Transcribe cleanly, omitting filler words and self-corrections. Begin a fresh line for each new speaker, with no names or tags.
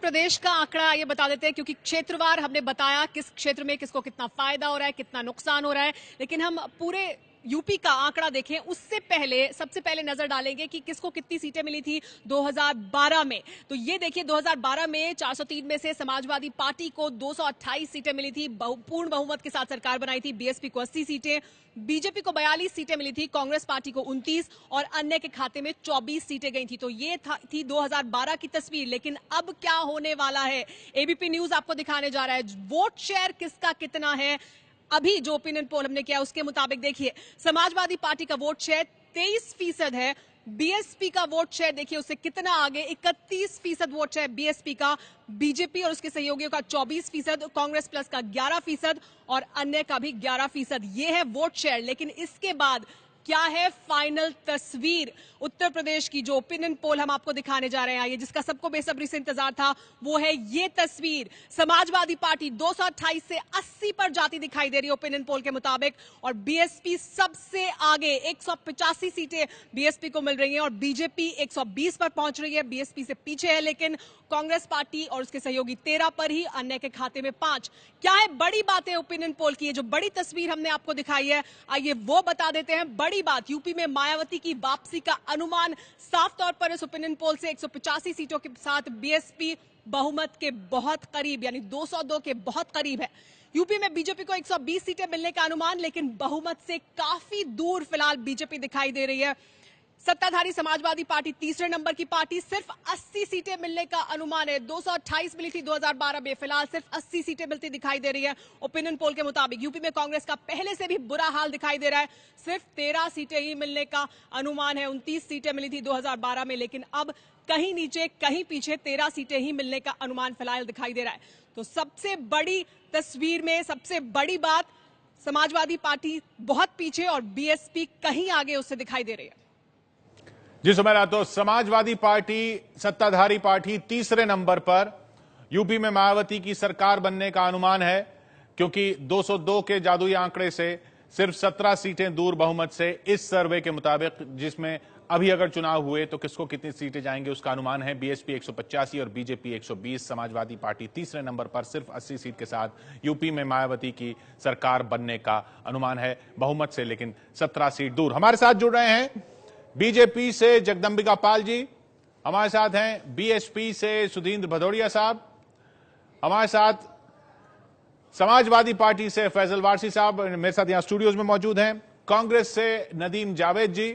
प्रदेश का आंकड़ा ये बता देते हैं, क्योंकि क्षेत्रवार हमने बताया किस क्षेत्र में किसको कितना फायदा हो रहा है, कितना नुकसान हो रहा है, लेकिन हम पूरे यूपी का आंकड़ा देखें उससे पहले सबसे पहले नजर डालेंगे कि किसको कितनी सीटें मिली थी 2012 में। तो ये देखिए 2012 में 403 में से समाजवादी पार्टी को 228 सीटें मिली थी, पूर्ण बहुमत के साथ सरकार बनाई थी। बीएसपी को 80 सीटें, बीजेपी को 42 सीटें मिली थी, कांग्रेस पार्टी को 29 और अन्य के खाते में 24 सीटें गई थी। तो ये थी 2012 की तस्वीर। लेकिन अब क्या होने वाला है, एबीपी न्यूज आपको दिखाने जा रहा है। वोट शेयर किसका कितना है, अभी जो ओपिनियन पोल हमने किया उसके मुताबिक देखिए समाजवादी पार्टी का वोट शेयर 23% है। बीएसपी का वोट शेयर देखिए उससे कितना आगे, 31% वोट शेयर बीएसपी का, बीजेपी और उसके सहयोगियों का 24%, कांग्रेस प्लस का 11% और अन्य का भी 11%। यह है वोट शेयर। लेकिन इसके बाद क्या है फाइनल तस्वीर उत्तर प्रदेश की, जो ओपिनियन पोल हम आपको दिखाने जा रहे हैं, ये जिसका सबको बेसब्री से इंतजार था, वो है ये तस्वीर। समाजवादी पार्टी 228 से 80 पर जाती दिखाई दे रही है ओपिनियन पोल के मुताबिक, और बीएसपी सबसे आगे 185 सीटें बीएसपी को मिल रही हैं और बीजेपी 120 पर पहुंच रही है, बीएसपी से पीछे है। लेकिन कांग्रेस पार्टी और उसके सहयोगी 13 पर ही, अन्य के खाते में 5। क्या है बड़ी बात है ओपिनियन पोल की, जो बड़ी तस्वीर हमने आपको दिखाई है, आइए वो बता देते हैं। बड़ी बात, यूपी में मायावती की वापसी का अनुमान साफ तौर पर इस ओपिनियन पोल से 185 सीटों के साथ बीएसपी बहुमत के बहुत करीब, यानी 202 के बहुत करीब है। यूपी में बीजेपी को 120 सीटें मिलने का अनुमान, लेकिन बहुमत से काफी दूर फिलहाल बीजेपी दिखाई दे रही है। सत्ताधारी समाजवादी पार्टी तीसरे नंबर की पार्टी, सिर्फ 80 सीटें मिलने का अनुमान है। 228 मिली थी 2012 में, फिलहाल सिर्फ 80 सीटें मिलती दिखाई दे रही है ओपिनियन पोल के मुताबिक। यूपी में कांग्रेस का पहले से भी बुरा हाल दिखाई दे रहा है, सिर्फ 13 सीटें ही मिलने का अनुमान है। 29 सीटें मिली थी 2012 में, लेकिन अब कहीं नीचे कहीं पीछे 13 सीटें ही मिलने का अनुमान फिलहाल दिखाई दे रहा है। तो सबसे बड़ी तस्वीर में सबसे बड़ी बात, समाजवादी पार्टी बहुत पीछे और बीएसपी कहीं आगे उससे दिखाई दे रही है।
जी सुमेरा, तो समाजवादी पार्टी सत्ताधारी पार्टी तीसरे नंबर पर, यूपी में मायावती की सरकार बनने का अनुमान है, क्योंकि 202 के जादुई आंकड़े से सिर्फ 17 सीटें दूर बहुमत से इस सर्वे के मुताबिक, जिसमें अभी अगर चुनाव हुए तो किसको कितनी सीटें जाएंगे उसका अनुमान है। बीएसपी 185 और बीजेपी 120। समाजवादी पार्टी तीसरे नंबर पर सिर्फ 80 सीट के साथ यूपी में मायावती की सरकार बनने का अनुमान है बहुमत से, लेकिन 17 सीट दूर। हमारे साथ जुड़ रहे हैं बीजेपी से जगदंबिका पाल जी, हमारे साथ हैं बीएसपी से सुधींद्र भदौड़िया साहब, हमारे साथ समाजवादी पार्टी से फैजल वारसी साहब मेरे साथ यहां स्टूडियोज में मौजूद हैं, कांग्रेस से नदीम जावेद जी,